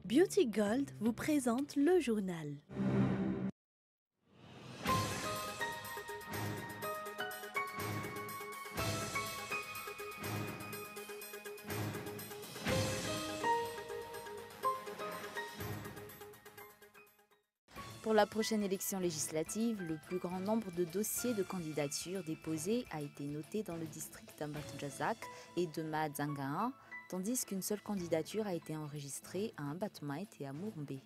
Beauty Gold vous présente le journal. Pour la prochaine élection législative, le plus grand nombre de dossiers de candidature déposés a été noté dans le district d'Ambatujazak et de Mahadzangaan, tandis qu'une seule candidature a été enregistrée à Ambatmait et à Murumbe.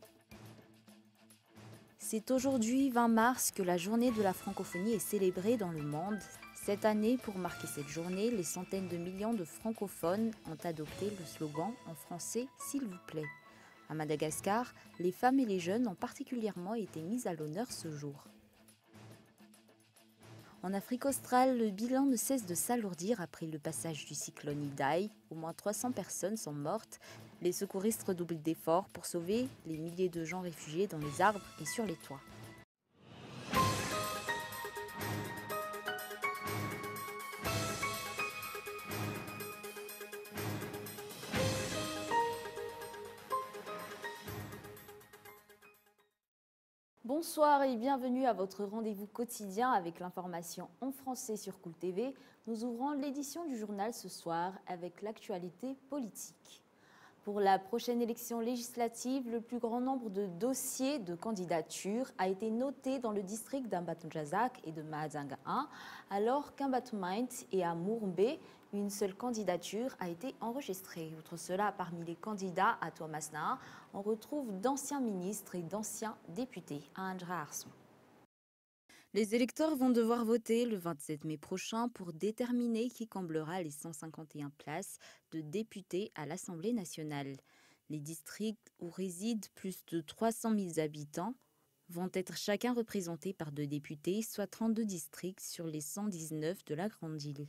C'est aujourd'hui 20 mars que la journée de la francophonie est célébrée dans le monde. Cette année, pour marquer cette journée, les centaines de millions de francophones ont adopté le slogan en français « S'il vous plaît ». À Madagascar, les femmes et les jeunes ont particulièrement été mises à l'honneur ce jour. En Afrique australe, le bilan ne cesse de s'alourdir après le passage du cyclone Idai. Au moins 300 personnes sont mortes. Les secouristes redoublent d'efforts pour sauver les milliers de gens réfugiés dans les arbres et sur les toits. Bonsoir et bienvenue à votre rendez-vous quotidien avec l'information en français sur Cool TV. Nous ouvrons l'édition du journal ce soir avec l'actualité politique. Pour la prochaine élection législative, le plus grand nombre de dossiers de candidature a été noté dans le district d'Ambatujazak et de Mahadzangaan, alors qu'Ambatmait et à Murumbe, une seule candidature a été enregistrée. Outre cela, parmi les candidats à Toamasna, on retrouve d'anciens ministres et d'anciens députés à Andra Arson. Les électeurs vont devoir voter le 27 mai prochain pour déterminer qui comblera les 151 places de députés à l'Assemblée nationale. Les districts où résident plus de 300 000 habitants vont être chacun représentés par 2 députés, soit 32 districts sur les 119 de la grande île.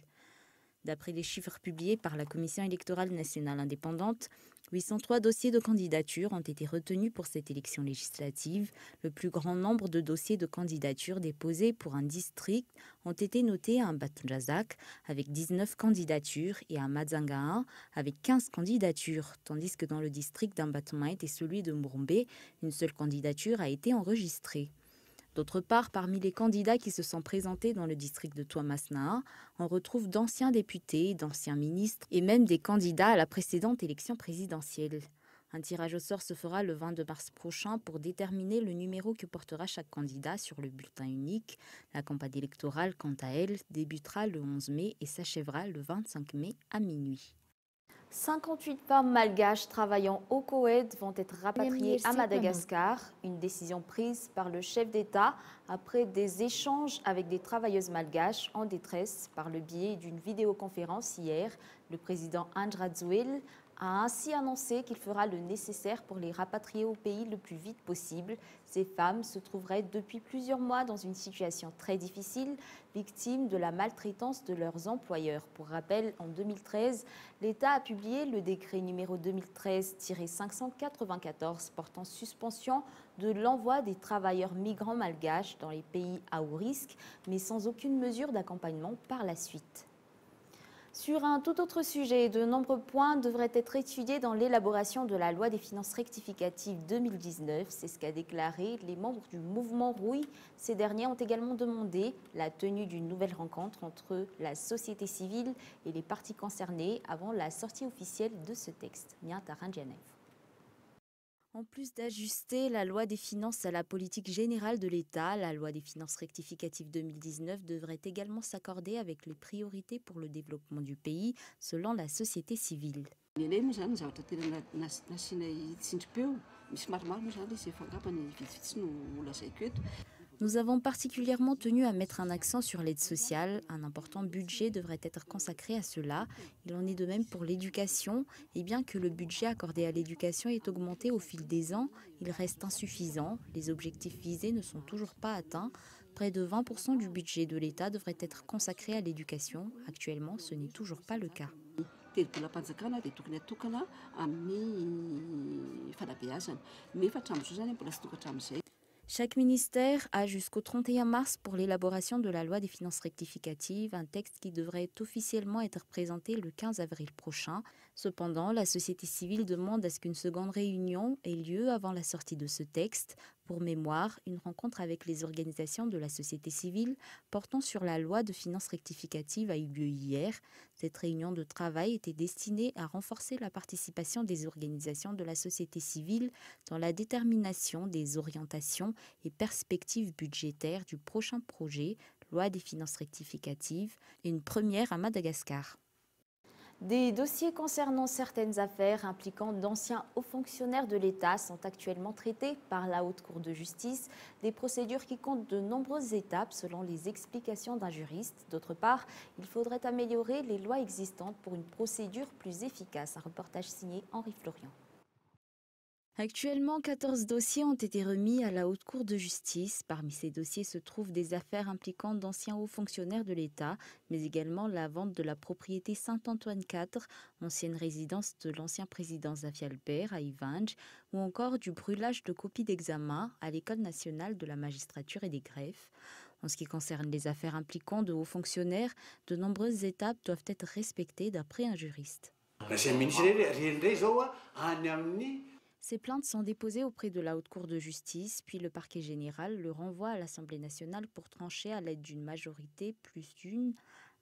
D'après les chiffres publiés par la Commission électorale nationale indépendante, 803 dossiers de candidature ont été retenus pour cette élection législative. Le plus grand nombre de dossiers de candidature déposés pour un district ont été notés à Ambatujazak avec 19 candidatures et à Mahadzangaan avec 15 candidatures, tandis que dans le district d'Ambatmait et celui de Murumbe, une seule candidature a été enregistrée. D'autre part, parmi les candidats qui se sont présentés dans le district de Toamasna, on retrouve d'anciens députés, d'anciens ministres et même des candidats à la précédente élection présidentielle. Un tirage au sort se fera le 22 mars prochain pour déterminer le numéro que portera chaque candidat sur le bulletin unique. La campagne électorale, quant à elle, débutera le 11 mai et s'achèvera le 25 mai à minuit. 58 femmes malgaches travaillant au Koweït vont être rapatriées à Madagascar, une décision prise par le chef d'État après des échanges avec des travailleuses malgaches en détresse par le biais d'une vidéoconférence hier. Le président Andra Zouel a ainsi annoncé qu'il fera le nécessaire pour les rapatrier au pays le plus vite possible. Ces femmes se trouveraient depuis plusieurs mois dans une situation très difficile, victimes de la maltraitance de leurs employeurs. Pour rappel, en 2013, l'État a publié le décret numéro 2013-594 portant suspension de l'envoi des travailleurs migrants malgaches dans les pays à haut risque, mais sans aucune mesure d'accompagnement par la suite. Sur un tout autre sujet, de nombreux points devraient être étudiés dans l'élaboration de la loi des finances rectificatives 2019. C'est ce qu'a déclaré les membres du mouvement Rouille. Ces derniers ont également demandé la tenue d'une nouvelle rencontre entre la société civile et les parties concernées avant la sortie officielle de ce texte. En plus d'ajuster la loi des finances à la politique générale de l'État, la loi des finances rectificatives 2019 devrait également s'accorder avec les priorités pour le développement du pays, selon la société civile. Nous avons particulièrement tenu à mettre un accent sur l'aide sociale. Un important budget devrait être consacré à cela. Il en est de même pour l'éducation. Et bien que le budget accordé à l'éducation ait augmenté au fil des ans, il reste insuffisant. Les objectifs visés ne sont toujours pas atteints. Près de 20% du budget de l'État devrait être consacré à l'éducation. Actuellement, ce n'est toujours pas le cas. Chaque ministère a jusqu'au 31 mars pour l'élaboration de la loi des finances rectificatives, un texte qui devrait officiellement être présenté le 15 avril prochain. Cependant, la société civile demande à ce qu'une seconde réunion ait lieu avant la sortie de ce texte. Pour mémoire, une rencontre avec les organisations de la société civile portant sur la loi de finances rectificatives a eu lieu hier. Cette réunion de travail était destinée à renforcer la participation des organisations de la société civile dans la détermination des orientations et perspectives budgétaires du prochain projet loi des finances rectificatives, une première à Madagascar. Des dossiers concernant certaines affaires impliquant d'anciens hauts fonctionnaires de l'État sont actuellement traités par la Haute Cour de justice, des procédures qui comptent de nombreuses étapes selon les explications d'un juriste. D'autre part, il faudrait améliorer les lois existantes pour une procédure plus efficace. Un reportage signé Henri Florian. Actuellement, 14 dossiers ont été remis à la Haute Cour de justice. Parmi ces dossiers se trouvent des affaires impliquant d'anciens hauts fonctionnaires de l'État, mais également la vente de la propriété Saint-Antoine IV, ancienne résidence de l'ancien président Zafy Albert à Ivange, ou encore du brûlage de copies d'examen à l'École nationale de la magistrature et des greffes. En ce qui concerne les affaires impliquant de hauts fonctionnaires, de nombreuses étapes doivent être respectées d'après un juriste. Ces plaintes sont déposées auprès de la Haute Cour de justice, puis le parquet général le renvoie à l'Assemblée nationale pour trancher à l'aide d'une majorité plus d'une,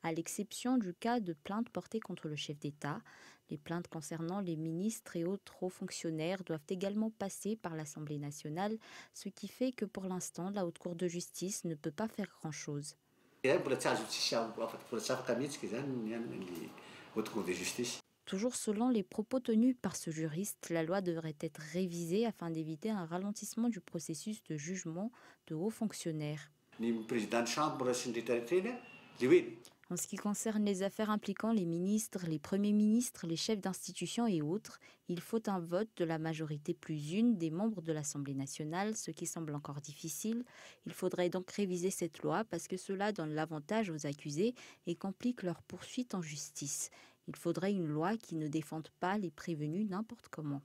à l'exception du cas de plaintes portées contre le chef d'État. Les plaintes concernant les ministres et autres hauts fonctionnaires doivent également passer par l'Assemblée nationale, ce qui fait que pour l'instant, la Haute Cour de justice ne peut pas faire grand-chose. Toujours selon les propos tenus par ce juriste, la loi devrait être révisée afin d'éviter un ralentissement du processus de jugement de hauts fonctionnaires. En ce qui concerne les affaires impliquant les ministres, les premiers ministres, les chefs d'institutions et autres, il faut un vote de la majorité plus une des membres de l'Assemblée nationale, ce qui semble encore difficile. Il faudrait donc réviser cette loi parce que cela donne l'avantage aux accusés et complique leur poursuite en justice. Il faudrait une loi qui ne défende pas les prévenus n'importe comment.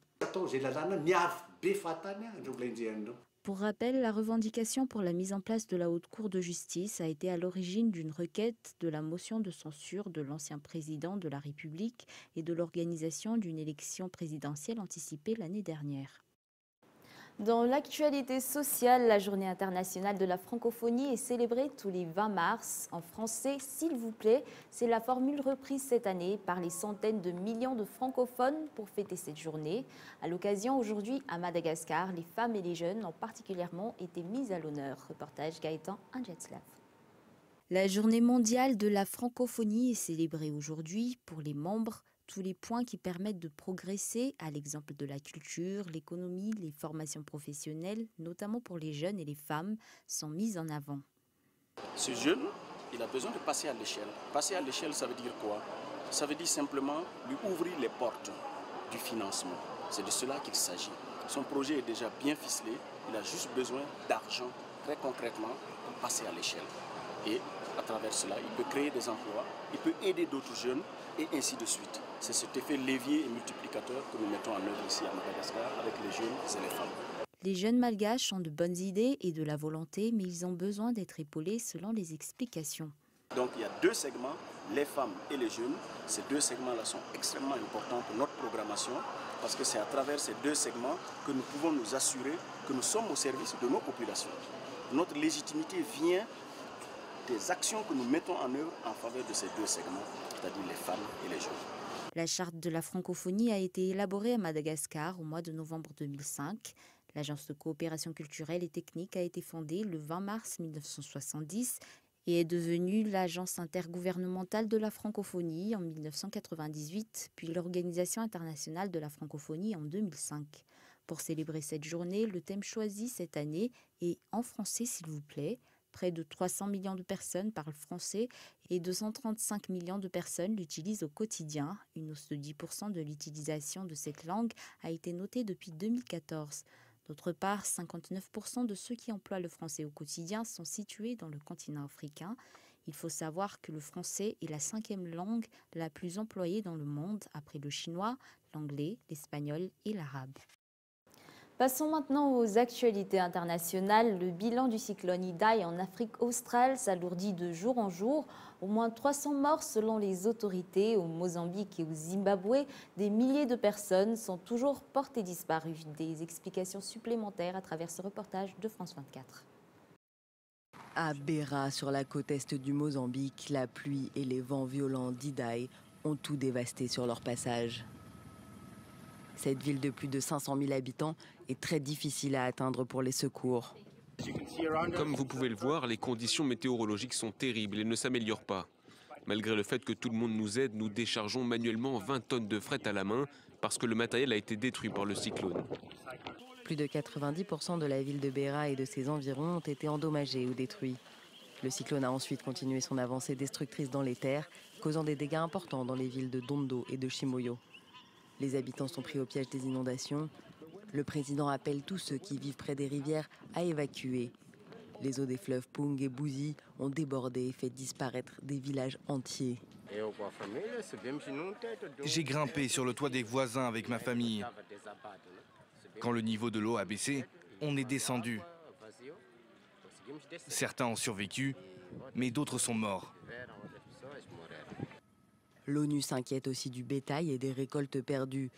Pour rappel, la revendication pour la mise en place de la Haute Cour de justice a été à l'origine d'une requête de la motion de censure de l'ancien président de la République et de l'organisation d'une élection présidentielle anticipée l'année dernière. Dans l'actualité sociale, la Journée internationale de la francophonie est célébrée tous les 20 mars. En français, s'il vous plaît, c'est la formule reprise cette année par les centaines de millions de francophones pour fêter cette journée. À l'occasion, aujourd'hui, à Madagascar, les femmes et les jeunes ont particulièrement été mises à l'honneur. Reportage Gaëtan Andjetslav. La Journée mondiale de la francophonie est célébrée aujourd'hui pour les membres. Tous les points qui permettent de progresser, à l'exemple de la culture, l'économie, les formations professionnelles, notamment pour les jeunes et les femmes, sont mis en avant. Ce jeune, il a besoin de passer à l'échelle. Passer à l'échelle, ça veut dire quoi? Ça veut dire simplement lui ouvrir les portes du financement. C'est de cela qu'il s'agit. Son projet est déjà bien ficelé. Il a juste besoin d'argent, très concrètement, pour passer à l'échelle. Et à travers cela, il peut créer des emplois, il peut aider d'autres jeunes et ainsi de suite. C'est cet effet levier et multiplicateur que nous mettons en œuvre ici à Madagascar avec les jeunes et les femmes. Les jeunes malgaches ont de bonnes idées et de la volonté, mais ils ont besoin d'être épaulés selon les explications. Donc il y a deux segments, les femmes et les jeunes. Ces deux segments-là sont extrêmement importants pour notre programmation parce que c'est à travers ces deux segments que nous pouvons nous assurer que nous sommes au service de nos populations. Notre légitimité vient des actions que nous mettons en œuvre en faveur de ces deux segments, c'est-à-dire les femmes et les jeunes. La charte de la francophonie a été élaborée à Madagascar au mois de novembre 2005. L'Agence de coopération culturelle et technique a été fondée le 20 mars 1970 et est devenue l'Agence intergouvernementale de la francophonie en 1998, puis l'Organisation internationale de la francophonie en 2005. Pour célébrer cette journée, le thème choisi cette année est « En français s'il vous plaît ». Près de 300 millions de personnes parlent français et 235 millions de personnes l'utilisent au quotidien. Une hausse de 10% de l'utilisation de cette langue a été notée depuis 2014. D'autre part, 59% de ceux qui emploient le français au quotidien sont situés dans le continent africain. Il faut savoir que le français est la 5e langue la plus employée dans le monde, après le chinois, l'anglais, l'espagnol et l'arabe. Passons maintenant aux actualités internationales. Le bilan du cyclone Idai en Afrique australe s'alourdit de jour en jour. Au moins 300 morts selon les autorités. Au Mozambique et au Zimbabwe, des milliers de personnes sont toujours portées disparues. Des explications supplémentaires à travers ce reportage de France 24. À Beira, sur la côte est du Mozambique, la pluie et les vents violents d'Idai ont tout dévasté sur leur passage. Cette ville de plus de 500 000 habitants est très difficile à atteindre pour les secours. Comme vous pouvez le voir, les conditions météorologiques sont terribles et ne s'améliorent pas. Malgré le fait que tout le monde nous aide, nous déchargeons manuellement 20 tonnes de fret à la main parce que le matériel a été détruit par le cyclone. Plus de 90% de la ville de Beira et de ses environs ont été endommagés ou détruits. Le cyclone a ensuite continué son avancée destructrice dans les terres, causant des dégâts importants dans les villes de Dondo et de Chimoio. Les habitants sont pris au piège des inondations. Le président appelle tous ceux qui vivent près des rivières à évacuer. Les eaux des fleuves Pung et Bouzi ont débordé et fait disparaître des villages entiers. J'ai grimpé sur le toit des voisins avec ma famille. Quand le niveau de l'eau a baissé, on est descendu. Certains ont survécu, mais d'autres sont morts. L'ONU s'inquiète aussi du bétail et des récoltes perdues.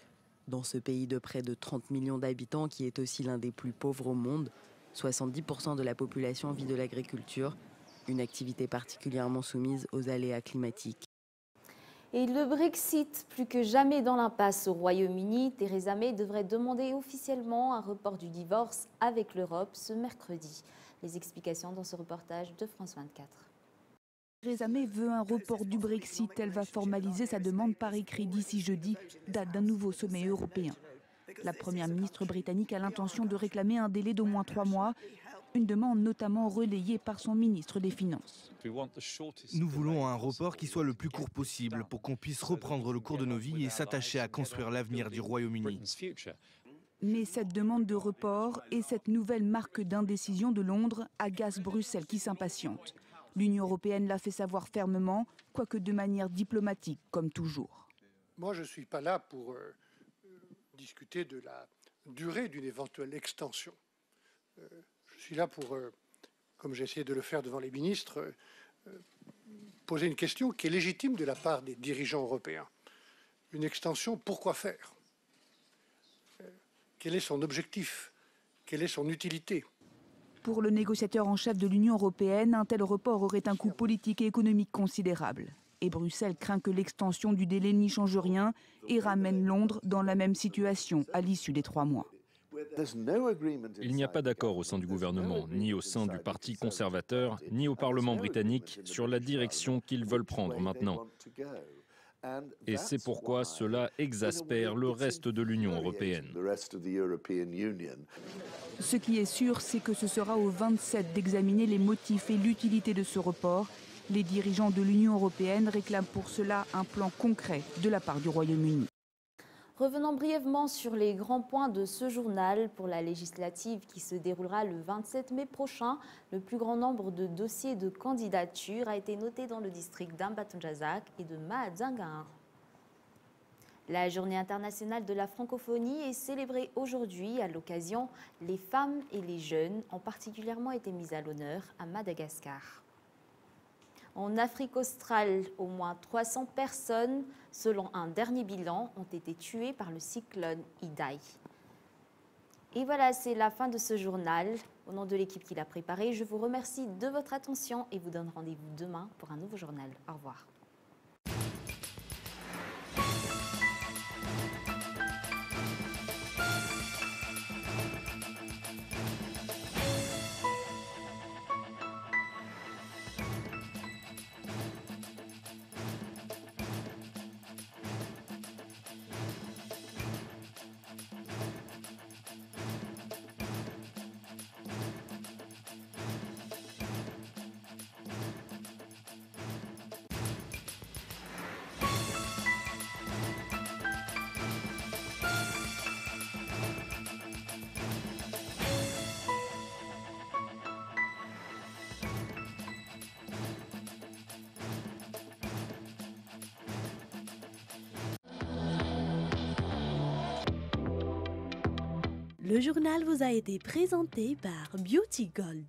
Dans ce pays de près de 30 millions d'habitants, qui est aussi l'un des plus pauvres au monde, 70% de la population vit de l'agriculture, une activité particulièrement soumise aux aléas climatiques. Et le Brexit, plus que jamais dans l'impasse au Royaume-Uni, Theresa May devrait demander officiellement un report du divorce avec l'Europe ce mercredi. Les explications dans ce reportage de France 24. Theresa May veut un report du Brexit. Elle va formaliser sa demande par écrit d'ici jeudi, date d'un nouveau sommet européen. La première ministre britannique a l'intention de réclamer un délai d'au moins 3 mois, une demande notamment relayée par son ministre des Finances. Nous voulons un report qui soit le plus court possible pour qu'on puisse reprendre le cours de nos vies et s'attacher à construire l'avenir du Royaume-Uni. Mais cette demande de report et cette nouvelle marque d'indécision de Londres agacent Bruxelles qui s'impatiente. L'Union européenne l'a fait savoir fermement, quoique de manière diplomatique, comme toujours. Moi, je ne suis pas là pour discuter de la durée d'une éventuelle extension. Je suis là pour, comme j'ai essayé de le faire devant les ministres, poser une question qui est légitime de la part des dirigeants européens. Une extension, pourquoi faire? Quel est son objectif? Quelle est son utilité? Pour le négociateur en chef de l'Union européenne, un tel report aurait un coût politique et économique considérable. Et Bruxelles craint que l'extension du délai n'y change rien et ramène Londres dans la même situation à l'issue des 3 mois. Il n'y a pas d'accord au sein du gouvernement, ni au sein du Parti conservateur, ni au Parlement britannique sur la direction qu'ils veulent prendre maintenant. Et c'est pourquoi cela exaspère le reste de l'Union européenne. Ce qui est sûr, c'est que ce sera aux 27 d'examiner les motifs et l'utilité de ce report. Les dirigeants de l'Union européenne réclament pour cela un plan concret de la part du Royaume-Uni. Revenons brièvement sur les grands points de ce journal. Pour la législative qui se déroulera le 27 mai prochain, le plus grand nombre de dossiers de candidature a été noté dans le district d'Ambatonjazak et de Mahajanga. La journée internationale de la francophonie est célébrée aujourd'hui. À l'occasion, les femmes et les jeunes ont particulièrement été mises à l'honneur à Madagascar. En Afrique australe, au moins 300 personnes, selon un dernier bilan, ont été tuées par le cyclone Idai. Et voilà, c'est la fin de ce journal. Au nom de l'équipe qui l'a préparé, je vous remercie de votre attention et vous donne rendez-vous demain pour un nouveau journal. Au revoir. Le journal vous a été présenté par Beauty Gold.